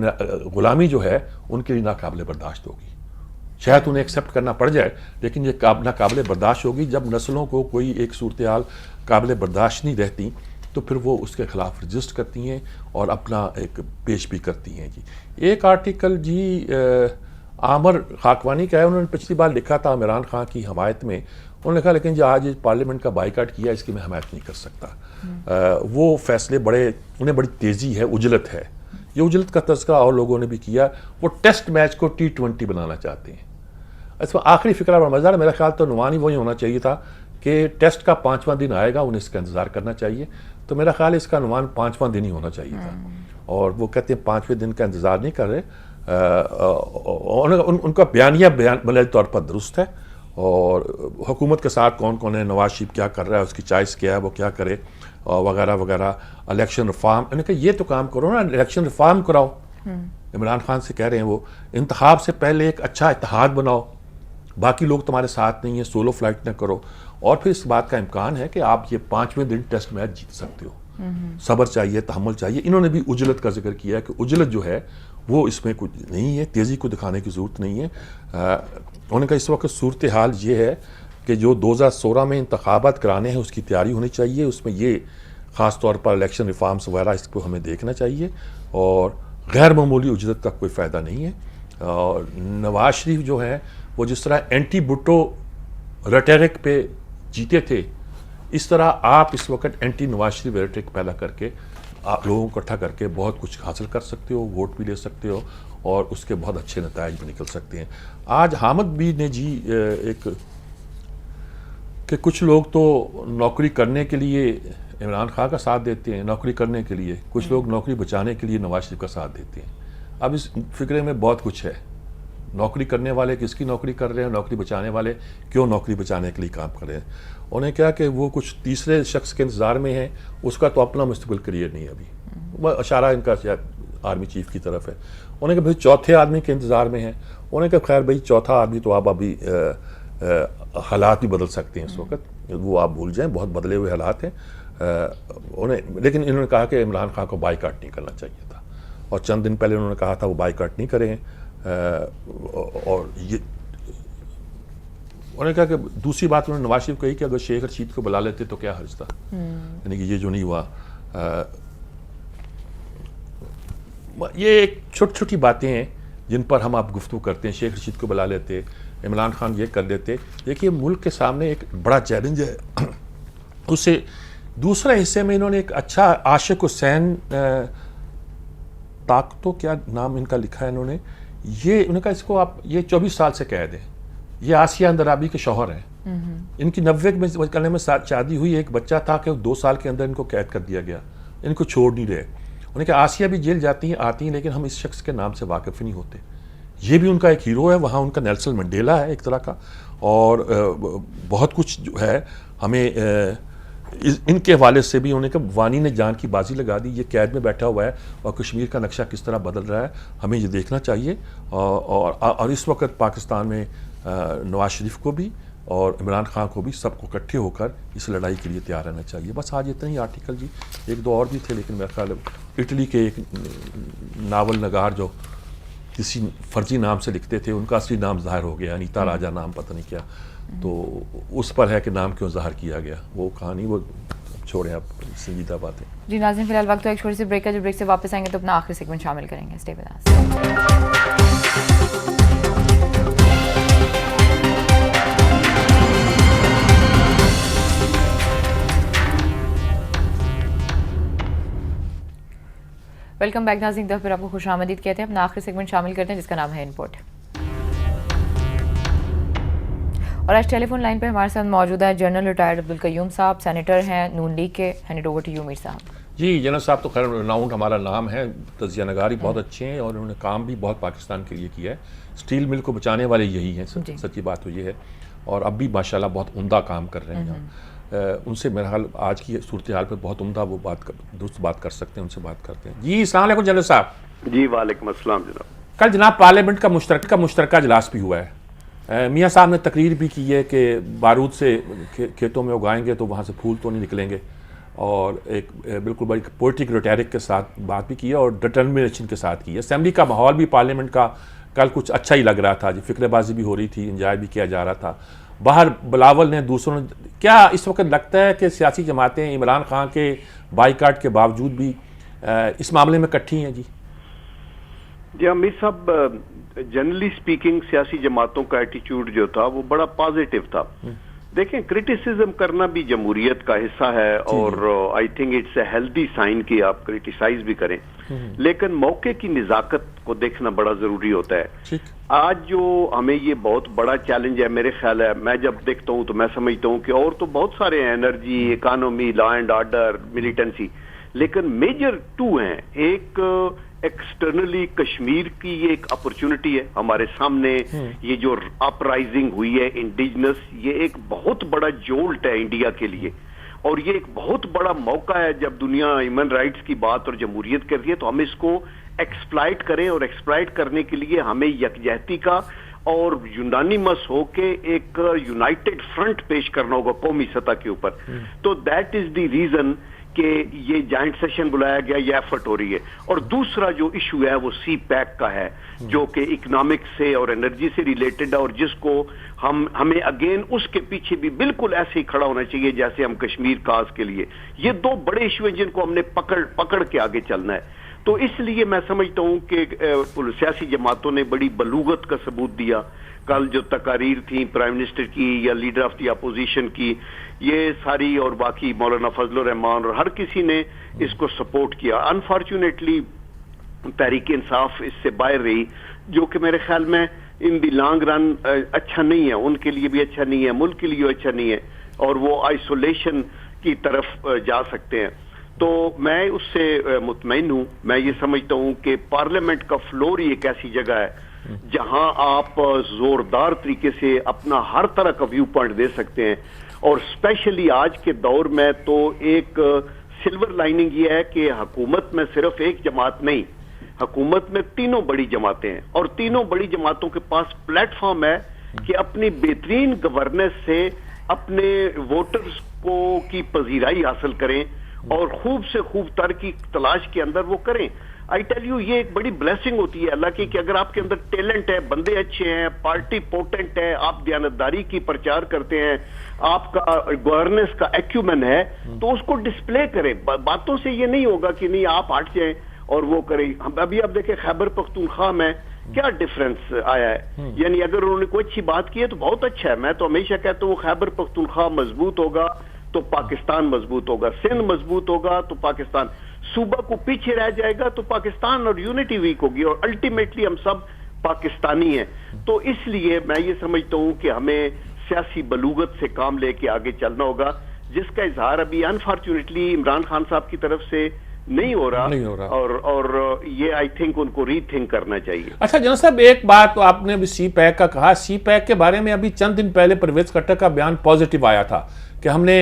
غلامی جو ہے ان کے لیے ناقابل برداشت ہوگی. شاید انہیں ایکسیپٹ کرنا پڑ جائے، لیکن یہ ناقابل برداشت ہوگی. جب نسلوں کو کوئی ایک صورتحال قابل برداشت نہیں رہتی تو پھر وہ اس کے خلاف رجسٹ کرتی ہیں اور اپنا ایک پیش بھی کرتی ہیں. جی ایک آرٹیکل جی عامر خاکوانی کا ہے، انہوں نے پچھلی بار لکھا تھا عمران خان کی حمایت میں. انہوں نے کہا لیکن جو آج پارلیمنٹ کا بائیکاٹ کیا اس کی میں حمایت نہیں کر سکتا. وہ فیصلے انہیں بڑی تیزی ہے، عجلت ہے. یہ عجلت کا تذکرہ اور لوگوں نے بھی کیا. وہ ٹیسٹ میچ کو T20 بنانا چاہتے ہیں. اس میں آخری فقرہ بڑا مزیدار ہے. میرا خیال تو عنوان ہی وہی ہونا چاہیے تھا کہ ٹیسٹ کا 5واں دن آئے گا، انہیں اس کا انتظار کرنا چاہیے. تو میرا خیال اس کا عنوان 5واں دن ہی ہونا چاہیے تھا. اور وہ کہتے ہیں 5ویں دن کا انتظار نہیں کر رہے. ان کا بیانیہ بنیادی طور پر درست ہے. اور حکومت کے ساتھ کون کون ہے، نواز شریف کیا کر رہا ہے، اس کی چوائس کیا ہے، وہ کیا کرے وغیرہ وغیرہ. الیکشن ریفارم، انہوں نے کہا یہ تو کام کرو نا، الیکشن ریفارم کراؤ. عمران خان سے کہہ رہے ہیں وہ انتخاب سے پہلے ایک اچھا اتحاد بناؤ، باقی لوگ تمہارے ساتھ نہیں ہیں، سولو فلائٹ نہ کرو. اور پھر اس بات کا امکان ہے کہ آپ یہ 5ویں دن ٹیسٹ میچ جیت سکتے ہو. صبر چاہیے، تحمل چاہیے. انہوں نے بھی عجلت کا ذکر کیا ہے کہ عجلت جو ہے وہ اس میں کچھ نہیں ہے، تیزی کو دکھانے کی ضرورت نہیں ہے. انہوں نے کہا اس وقت صورتحال یہ ہے کہ جو 2016 میں انتخابات کرانے ہیں اس کی تیاری ہونی چاہیے. اس میں یہ خاص طور پر الیکشن ریفارمز وغیرہ اس کو ہمیں دیکھنا چاہیے. اور غیر معمولی اجرت کا کوئی فائدہ نہیں ہے. اور نواز شریف جو ہے وہ جس طرح اینٹی بھٹو ریٹرک پہ جیتے تھے، اس طرح آپ اس وقت اینٹی نواز شریف ریٹرک پیدا کر کے آپ لوگوں کو اکٹھا کر کے بہت کچھ حاصل کر سکتے ہو، ووٹ بھی لے سکتے ہو اور اس کے بہت اچھے نتائج بھی نکل سکتے ہیں. آج حامد بھی نے جی ایک کہ کچھ لوگ تو نوکری کرنے کے لیے عمران خان کا ساتھ دیتے ہیں، نوکری کرنے کے لیے، کچھ لوگ نوکری بچانے کے لیے نواز شریف کا ساتھ دیتے ہیں. اب اس فکرے میں بہت کچھ ہے. نوکری کرنے والے کس کی نوکری کر رہے ہیں، نوکری بچانے والے کیوں نوکری بچانے کے لیے کام کر رہے ہیں. انہیں کیا کہ وہ کچھ تیسرے شخص کے انتظار میں ہیں، اس کا تو اپنا مستقبل کریئر نہیں ہے. ابھی اشارہ ان کا شاید آرمی چیف کی طرف ہے. انہیں کہ بھائی چوتھے آدمی کے انتظار میں ہیں. انہیں کہ خیر بھائی چوتھا آدمی تو آپ ابھی حالات بھی بدل سکتے ہیں اس وقت، وہ آپ بھول جائیں، بہت بدلے ہوئے حالات ہیں. لیکن انہوں نے کہا کہ عمران خان کو بائیکاٹ نہیں کرنا چاہیے تھا. اور چند دن پہلے انہوں نے کہا تھا وہ بائیکاٹ نہیں کریں. اور یہ انہوں نے کہا کہ دوسری بات انہوں نے نواز شریف کہی کہ اگر شیخ رشید کو بلا لیتے تو کیا حرج تھا. یعنی کہ یہ جو نہیں ہوا، یہ ایک چھوٹی چھوٹی باتیں ہیں جن پر ہم آپ گفتگو کرتے ہیں. شیخ رشید کو بلا لیتے، عمران خان یہ کر لیتے. دیکھیے ملک کے سامنے ایک بڑا چیلنج ہے. اسے دوسرے حصے میں انہوں نے ایک اچھا عاشق حسین طاقتو کیا نام ان کا لکھا ہے انہوں نے کہا اس کو آپ یہ 24 سال سے قید ہے. یہ آسیہ اندرابی کے شوہر ہیں. ان کی 90 میں شادی ہوئی، ایک بچہ تھا کہ 2 سال کے اندر ان کو قید کر دیا گیا. ان کو چھوڑ نہیں رہے. انہیں کہا آسیہ بھی جیل جاتی ہیں آتی ہیں لیکن ہم اس شخص کے نام سے واقف نہیں ہوتے. یہ بھی ان کا ایک ہیرو ہے. وہاں ان کا نیلسن منڈیلا ہے ایک طرح کا. اور بہت کچھ جو ہے ہمیں ان کے حوالے سے بھی. انہوں نے کہا وانی نے جان کی بازی لگا دی. یہ قید میں بیٹھا ہوا ہے اور کشمیر کا نقشہ کس طرح بدل رہا ہے ہمیں یہ دیکھنا چاہیے. اور اس وقت پاکستان میں نواز شریف کو بھی اور عمران خان کو بھی سب کو اکٹھے ہو کر اس لڑائی کے لیے تیار رہنا چاہیے. بس آج اتنا ہی آرٹیکل جی. ایک دو اور بھی تھے لیکن میرا خیال ہے اٹلی کے ایک ناول نگار جو کسی فرضی نام سے لکھتے تھے ان کا اصلی نام ظاہر ہو گیا، انیتا راجا نام پتہ نہیں کیا. تو اس پر ہے کہ نام کیوں ظاہر کیا گیا. وہ کہانی وہ چھوڑیں آپ سنجیدہ باتیں. جی ناظرین فی الحال وقت تو ایک چھوٹی سی بریک ہے. جب بریک سے واپس آئیں گے تو اپنا آخری سیگمنٹ شامل کریں گے. Stay with us. Welcome back ناظرین. ایک دفعہ پھر آپ کو خوش آمدید کہتے ہیں. اپنا آخری سیگمنٹ شامل کرتے ہیں جس کا نام ہے انپوٹ. اور آج ٹیلی فون لائن پہ ہمارے ساتھ موجود ہے جنرل ریٹائرڈ عبدالقیوم صاحب، سینیٹر ہیں نون لیگ کے. ہینڈ اوور ٹو یو میر صاحب. جی جنرل صاحب تو خیر رناؤنڈ ہمارا نام ہے، تجزیہ نگار ہی بہت اچھے ہیں اور انہوں نے کام بھی بہت پاکستان کے لیے کیا ہے. اسٹیل مل کو بچانے والے یہی ہیں. سچی بات تو یہ ہے. اور اب بھی ماشاءاللہ بہت عمدہ کام کر رہے ہیں. ان سے میرا حال آج کی صورتحال پہ بہت عمدہ وہ درست بات کر سکتے ہیں، ان سے بات کرتے ہیں. جی السلام علیکم جنرل صاحب. جی وعلیکم السلام جناب. کل جناب پارلیمنٹ کا مشترکہ اجلاس بھی ہوا ہے. میاں صاحب نے تقریر بھی کی ہے کہ بارود سے کھیتوں میں اگائیں گے تو وہاں سے پھول تو نہیں نکلیں گے، اور ایک بالکل بڑی پولیٹک ریٹیرک کے ساتھ بات بھی کی ہے اور ڈٹرمنیشن کے ساتھ کی ہے. اسمبلی کا ماحول بھی پارلیمنٹ کا کل کچھ اچھا ہی لگ رہا تھا جی، فکر بازی بھی ہو رہی تھی، انجوائے بھی کیا جا رہا تھا. باہر بلاول نے دوسروں نے، کیا اس وقت لگتا ہے کہ سیاسی جماعتیں عمران خان کے بائیکاٹ کے باوجود بھی اس معاملے میں کٹھی ہیں؟ جی امیر صاحب، جنرلی سپیکنگ سیاسی جماعتوں کا ایٹیچیوڈ جو تھا وہ بڑا پازیٹیو تھا. دیکھیں کرٹیسزم کرنا بھی جمہوریت کا حصہ ہے اور I think it's a healthy sign کہ آپ کرٹیسائز بھی کریں، لیکن موقع کی نزاکت کو دیکھنا بڑا ضروری ہوتا ہے. آج جو ہمیں یہ بہت بڑا چیلنج ہے میرے خیال ہے، میں جب دیکھتا ہوں تو میں سمجھتا ہوں کہ اور تو بہت سارے ہیں، energy, economy, law and order, militancy, لیکن میجر ٹو ہیں. ایک ایکسٹرنلی کشمیر کی یہ ایک اپرچونٹی ہے ہمارے سامنے، یہ جو اپ رائزنگ ہوئی ہے انڈیجنس، یہ ایک بہت بڑا جولٹ ہے انڈیا کے لیے، اور یہ ایک بہت بڑا موقع ہے. جب دنیا ہیومن رائٹس کی بات اور جمہوریت کر رہی ہے تو ہم اس کو ایکسپلائٹ کریں، اور ایکسپلائٹ کرنے کے لیے ہمیں یکجہتی کا اور یونانیمس ہو کے ایک یونائٹڈ فرنٹ پیش کرنا ہوگا قومی سطح کے اوپر. تو دیٹ از دی ریزن کہ یہ جائنٹ سیشن بلایا گیا، یہ ایفرٹ ہو رہی ہے. اور دوسرا جو ایشو ہے وہ سی پیک کا ہے، جو کہ اکنامکس سے اور انرجی سے ریلیٹڈ ہے، اور جس کو ہمیں اگین اس کے پیچھے بھی بالکل ایسے ہی کھڑا ہونا چاہیے جیسے ہم کشمیر کاز کے لیے. یہ دو بڑے ایشو ہیں جن کو ہم نے پکڑ کے آگے چلنا ہے. تو اس لیے میں سمجھتا ہوں کہ سیاسی جماعتوں نے بڑی بلوغت کا ثبوت دیا. کل جو تقاریر تھیں پرائم منسٹر کی یا لیڈر آف دی اپوزیشن کی، یہ ساری، اور باقی مولانا فضل الرحمان اور ہر کسی نے اس کو سپورٹ کیا. انفارچونیٹلی تحریک انصاف اس سے باہر رہی، جو کہ میرے خیال میں ان دی لانگ رن اچھا نہیں ہے، ان کے لیے بھی اچھا نہیں ہے، ملک کے لیے اچھا نہیں ہے، اور وہ آئسولیشن کی طرف جا سکتے ہیں. تو میں اس سے مطمئن ہوں. میں یہ سمجھتا ہوں کہ پارلیمنٹ کا فلور ہی ایک ایسی جگہ ہے جہاں آپ زوردار طریقے سے اپنا ہر طرح کا ویو پوائنٹ دے سکتے ہیں. اور اسپیشلی آج کے دور میں تو ایک سلور لائننگ یہ ہے کہ حکومت میں صرف ایک جماعت نہیں، حکومت میں تینوں بڑی جماعتیں ہیں، اور تینوں بڑی جماعتوں کے پاس پلیٹ فارم ہے کہ اپنی بہترین گورننس سے اپنے ووٹرز کو کی پذیرائی حاصل کریں اور خوب سے خوب تر کی تلاش کے اندر وہ کریں. آئی ٹیل یو، یہ ایک بڑی بلیسنگ ہوتی ہے اللہ کی کہ اگر آپ کے اندر ٹیلنٹ ہے، بندے اچھے ہیں، پارٹی پوٹنٹ ہے، آپ دیانتداری کی پرچار کرتے ہیں، آپ کا گورننس کا ایکیومن ہے، تو اس کو ڈسپلے کریں. باتوں سے یہ نہیں ہوگا کہ نہیں آپ ہٹ جائیں اور وہ کریں. ابھی آپ دیکھیں خیبر پختونخوا میں کیا ڈفرنس آیا ہے. یعنی اگر انہوں نے کوئی اچھی بات کی ہے تو بہت اچھا ہے. میں تو ہمیشہ کہتا ہوں خیبر پختونخوا مضبوط ہوگا تو پاکستان مضبوط ہوگا، سندھ مضبوط ہوگا تو پاکستان، صوبہ کو پیچھے رہ جائے گا تو پاکستان اور یونٹی ویک ہوگی، اور الٹیمیٹلی ہم سب پاکستانی ہیں. تو اس لیے میں یہ سمجھتا ہوں کہ ہمیں سیاسی بلوغت سے کام لے کے آگے چلنا ہوگا، جس کا اظہار ابھی انفارچونیٹلی عمران خان صاحب کی طرف سے نہیں ہو رہا. اور یہ آئی تھنک ان کو ری تھنک کرنا چاہیے. اچھا جنرل صاحب، ایک بات تو آپ نے ابھی سی پیک کا کہا، سی پیک کے بارے میں ابھی چند دن پہلے پرویز خٹک کا بیان پازیٹیو آیا تھا کہ ہم نے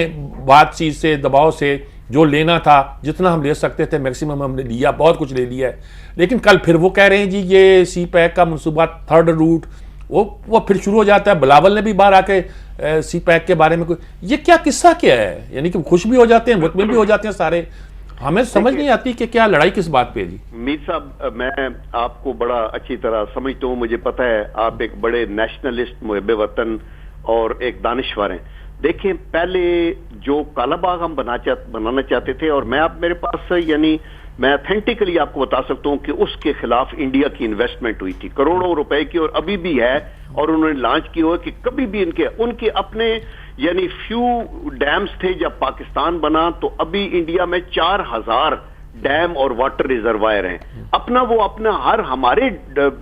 بات چیت سے، دباؤ سے جو لینا تھا، جتنا ہم لے سکتے تھے میکسیمم ہم نے لیا، بہت کچھ لے لیا ہے. لیکن کل پھر وہ کہہ رہے ہیں جی یہ سی پیک کا منصوبہ تھرڈ روٹ وہ پھر شروع ہو جاتا ہے. بلاول نے بھی باہر آ کے سی پیک کے بارے میں یہ کیا قصہ کیا ہے؟ یعنی کہ خوش بھی ہو جاتے ہیں، مطمئن بھی ہو جاتے ہیں سارے. ہمیں سمجھ نہیں آتی کہ کیا لڑائی کس بات پہ جی. میر صاحب، میں آپ کو بڑا اچھی طرح سمجھتا ہوں، مجھے پتا ہے آپ ایک بڑے نیشنلسٹ، محب وطن اور ایک دانشور ہیں. دیکھیں پہلے جو کالا باغ ہم بنانا چاہتے تھے، اور میں میرے پاس یعنی میں اتھینٹیکلی آپ کو بتا سکتا ہوں کہ اس کے خلاف انڈیا کی انویسٹمنٹ ہوئی تھی کروڑوں روپے کی، اور ابھی بھی ہے. اور انہوں نے لانچ کی ہوا کہ کبھی بھی ان کے اپنے یعنی فیو ڈیمز تھے. جب پاکستان بنا تو ابھی انڈیا میں 4000 ڈیم اور واٹر ریزروائر ہیں. وہ اپنا ہمارے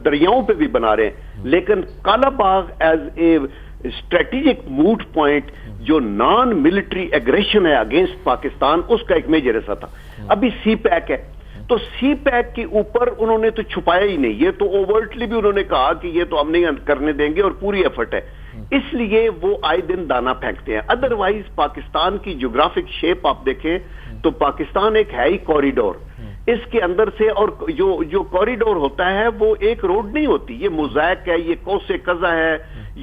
دریاؤں پہ بھی بنا رہے ہیں. لیکن Kala Bagh as a strategic موٹ پوائنٹ جو نان ملٹری ایگریشن ہے اگینسٹ پاکستان، اس کا ایک میجر ایسا تھا. ابھی سی پیک ہے. تو سی پیک کے اوپر انہوں نے تو چھپایا ہی نہیں, یہ تو اوورٹلی بھی انہوں نے کہا کہ یہ تو ہم نہیں کرنے دیں گے اور پوری ایفرٹ ہے, اس لیے وہ آئے دن دانا پھینکتے ہیں. ادروائز پاکستان کی جغرافک شیپ آپ دیکھیں تو پاکستان ایک ہے ہی کوریڈور, اس کے اندر سے, اور جو کوریڈور ہوتا ہے وہ ایک روڈ نہیں ہوتی, یہ موزیک ہے, یہ کوس قزح ہے,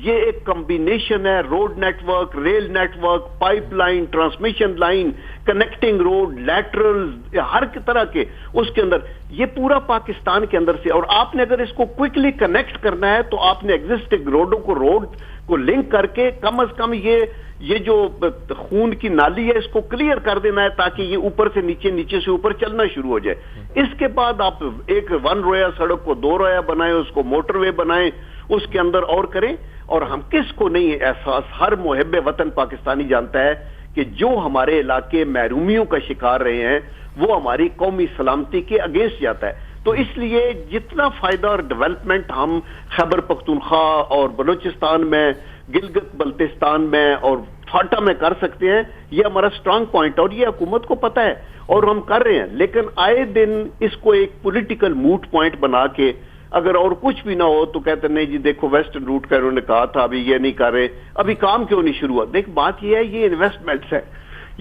یہ ایک کمبینیشن ہے, road network, rail network, pipeline, transmission line, connecting road, lateral, ہر طرح کے اس کے اندر, یہ پورا پاکستان کے اندر سے. اور آپ نے اگر اس کو کوئکلی کنیکٹ کرنا ہے تو آپ نے ایگزسٹنگ روڈوں کو روڈ کو لنک کر کے کم از کم یہ جو خون کی نالی ہے اس کو کلیئر کر دینا ہے تاکہ یہ اوپر سے نیچے, نیچے سے اوپر چلنا شروع ہو جائے. اس کے بعد آپ ایک 1 رویا سڑک کو 2 رویا بنائیں, اس کو موٹر وے بنائیں, اس کے اندر اور کریں. اور ہم کس کو نہیں احساس, ہر محب وطن پاکستانی جانتا ہے کہ جو ہمارے علاقے محرومیوں کا شکار رہے ہیں وہ ہماری قومی سلامتی کے اگینسٹ جاتا ہے. تو اس لیے جتنا فائدہ اور ڈیولپمنٹ ہم خیبر پختونخوا اور بلوچستان میں, گلگت بلتستان میں اور فاٹا میں کر سکتے ہیں, یہ ہمارا سٹرانگ پوائنٹ اور یہ حکومت کو پتہ ہے اور ہم کر رہے ہیں. لیکن آئے دن اس کو ایک پولیٹیکل موٹ پوائنٹ بنا کے اگر اور کچھ بھی نہ ہو تو کہتے نہیں جی دیکھو ویسٹرن روٹ کا انہوں نے کہا تھا, ابھی یہ نہیں کر رہے, ابھی کام کیوں نہیں شروع ہوا. دیکھ بات یہ ہے, یہ انویسٹمنٹس ہے,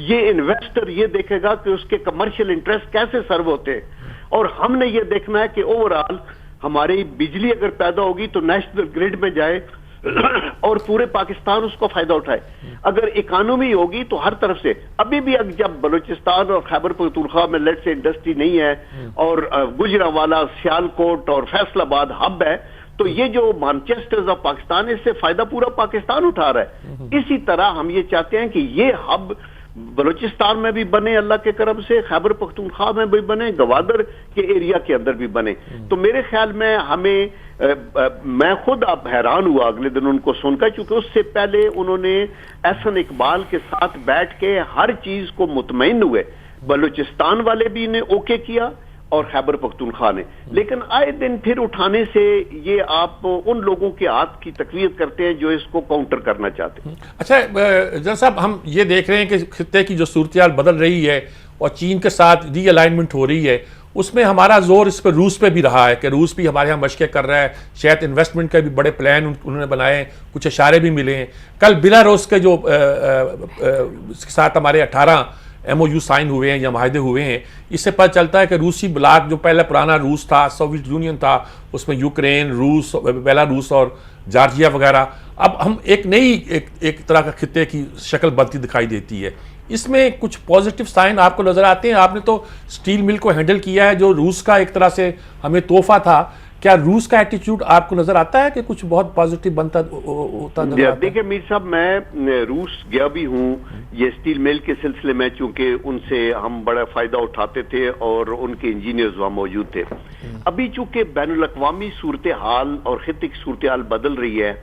یہ انویسٹر یہ دیکھے گا کہ اس کے کمرشل انٹرسٹ کیسے سرو ہوتے ہیں, اور ہم نے یہ دیکھنا ہے کہ اوورآل ہماری بجلی اگر پیدا ہوگی تو نیشنل گریڈ میں جائے اور پورے پاکستان اس کو فائدہ اٹھائے. اگر اکانومی ہوگی تو ہر طرف سے, ابھی بھی جب بلوچستان اور خیبر پختونخوا میں لیٹ سے انڈسٹری نہیں ہے اور گجرانوالہ, سیالکوٹ اور فیصل آباد ہب ہے, تو یہ جو مانچسٹرز آف پاکستان, اس سے فائدہ پورا پاکستان اٹھا رہا ہے. اسی طرح ہم یہ چاہتے ہیں کہ یہ ہب بلوچستان میں بھی بنے اللہ کے کرم سے, خیبر پختونخوا میں بھی بنے, گوادر کے ایریا کے اندر بھی بنے. تو میرے خیال میں ہمیں, میں خود اب حیران ہوا اگلے دن ان کو سن کر, چونکہ اس سے پہلے انہوں نے احسن اقبال کے ساتھ بیٹھ کے ہر چیز کو مطمئن ہوئے, بلوچستان والے بھی نے اوکے کیا اور خیبر پختونخوا نے. لیکن آئے دن پھر اٹھانے سے یہ آپ ان لوگوں کے ہاتھ کی تقویت کرتے ہیں جو اس کو کاؤنٹر کرنا چاہتے ہیں. اچھا جنرل صاحب, ہم یہ دیکھ رہے ہیں کہ خطے کی جو صورتحال بدل رہی ہے اور چین کے ساتھ ری الائنمنٹ ہو رہی ہے, اس میں ہمارا زور اس پہ روس پہ بھی رہا ہے کہ روس بھی ہمارے یہاں مشقیں کر رہا ہے, شاید انویسٹمنٹ کے بھی بڑے پلان انہوں نے بنائے ہیں, کچھ اشارے بھی ملے ہیں. کل بیلاروس کے جو اس کے ساتھ ہمارے 18 ایم او یو سائن ہوئے ہیں یا معاہدے ہوئے ہیں, اس سے پتہ چلتا ہے کہ روسی بلاک جو پہلے پرانا روس تھا, سوویت یونین تھا, اس میں یوکرین, روس, بیلاروس اور جارجیا وغیرہ, اب ہم ایک نئی ایک طرح کا خطے کی شکل بنتی دکھائی دیتی ہے. اس میں کچھ پازیٹیو سائن آپ کو نظر آتے ہیں؟ آپ نے تو سٹیل مل کو ہینڈل کیا ہے جو روس کا ایک طرح سے ہمیں تحفہ تھا, کیا روس کا ایٹیچیوڈ آپ کو نظر آتا ہے کہ کچھ بہت پازیٹیو بنتا ہوتا نظر آتا ہے؟ دیکھیں میر صاحب, میں روس گیا بھی ہوں یہ سٹیل مل کے سلسلے میں, چونکہ ان سے ہم بڑا فائدہ اٹھاتے تھے اور ان کے انجینئرز وہاں موجود تھے. ابھی چونکہ بین الاقوامی صورتحال اور خطے کی صورتحال بدل رہی ہے,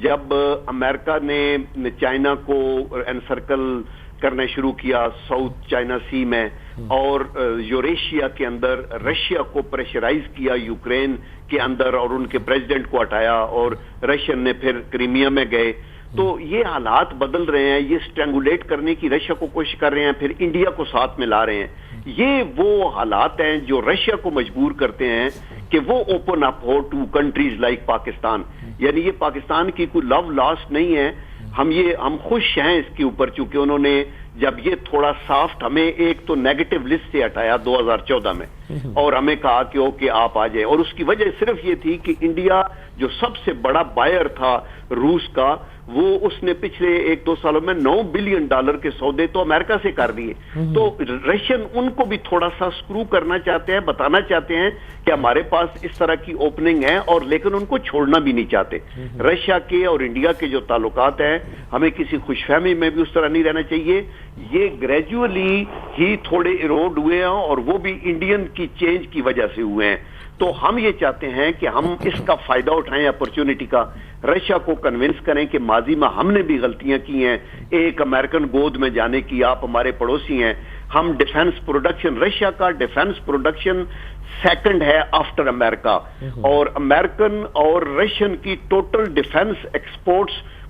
جب امریکہ نے چائنا کو انسرکل کرنا شروع کیا ساؤتھ چائنا سی میں, اور یوریشیا کے اندر رشیا کو پریشرائز کیا یوکرین کے اندر اور ان کے پریزیڈنٹ کو ہٹایا, اور رشین نے پھر کرائمیا میں گئے, تو یہ حالات بدل رہے ہیں. یہ سٹرینگولیٹ کرنے کی رشیا کو کوشش کر رہے ہیں, پھر انڈیا کو ساتھ میں لا رہے ہیں. یہ وہ حالات ہیں جو رشیا کو مجبور کرتے ہیں کہ وہ open up who to countries like Pakistan. یعنی یہ پاکستان کی کوئی لو لاسٹ نہیں ہے, ہم خوش ہیں اس کے اوپر, چونکہ انہوں نے جب یہ تھوڑا سافٹ ہمیں ایک تو نیگیٹو لسٹ سے ہٹایا 2014 میں, اور ہمیں کہا کہ اوکے آپ آ جائیں, اور اس کی وجہ صرف یہ تھی کہ انڈیا جو سب سے بڑا بائر تھا روس کا, وہ اس نے پچھلے 1-2 سالوں میں $9 بلین کے سودے تو امریکہ سے کر دیے. تو رشین ان کو بھی تھوڑا سا سکرو کرنا چاہتے ہیں, بتانا چاہتے ہیں کہ ہمارے پاس اس طرح کی اوپننگ ہے, اور لیکن ان کو چھوڑنا بھی نہیں چاہتے. رشیا کے اور انڈیا کے جو تعلقات ہیں, ہمیں کسی خوش فہمی میں بھی اس طرح نہیں رہنا چاہیے. یہ گریجولی ہی تھوڑے ایروڈ ہوئے ہیں, اور وہ بھی انڈین کی چینج کی وجہ سے ہوئے ہیں. تو ہم یہ چاہتے ہیں کہ ہم اس کا فائدہ اٹھائیں اپرچونٹی کا, رشیا کو کنونس کریں کہ ماضی میں ہم نے بھی غلطیاں کی ہیں ایک امریکن گود میں جانے کی, آپ ہمارے پڑوسی ہیں, ہم ڈیفنس پروڈکشن, رشیا کا ڈیفنس پروڈکشن سیکنڈ ہے آفٹر امریکہ, اور امریکن اور رشین کی ٹوٹل ڈیفنس ایکسپورٹس